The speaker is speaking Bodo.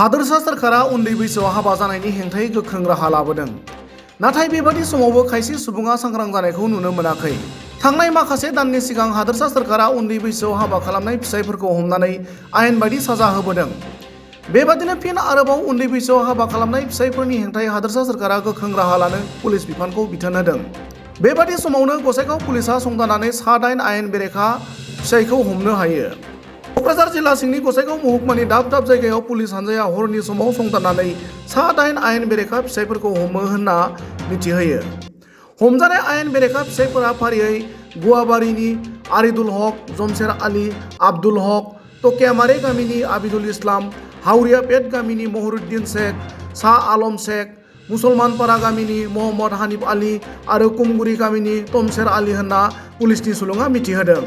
हादोरसा सोरखारा उन्दै बैसोआव हाबा जानायनि हेंथायै गोख्रों राहा लाबोदों। नाथाय बेबादि समावबो खायसे सुबुङा सांग्रां जानायखौ नुनो मोनाखै। थांनाय माखासे दाननि सिगां हादोरसा सोरखारा उन्दै बैसोआव हाबा खालामनाय फिसायफोरखौ हमनानै आयेन बायदि साजा होबोदों। बेबादिनो फिन आरोबाव उन्दै बैसोआव हाबा खालामनाय फिसायफोरनि हेंथायै हादोरसा सोरखारा गोख्रों राहा लानो पुलिस बिफानखौ बिथोन होदों। बेबादि समावनो गसाइगाव पुलिसा संदाननानै सा-8 आयेन बेरेखा फिसायखौ हमनो हायो। क'क्राझार जिल्ला सिंनि गसाइगाव महकुमानि दाब दाब जायगायाव पुलिस हानजाया हरनि समाव संदाननानै सा-8 आयेन बेरेखा फिसायफोरखौ हमो होनना मिथिहोयो। हमजानाय आयेन बेरेखा फिसायफोरा फारियै गुवाबारिनि आरिदुल हक, जमशेर आली, आब्दुल हक, तकियामारे गामिनि आबिदुल इस्लाम, हावरियापेट गामिनि महरुद्दिन शेख, शाह आलम शेख, मुसलमानपारा गामिनि महम्मद हानिफ आली आरो कुमगुरि गामिनि तमशेर आली होनना पुलिसनि सुलुङा मिथिहोदों।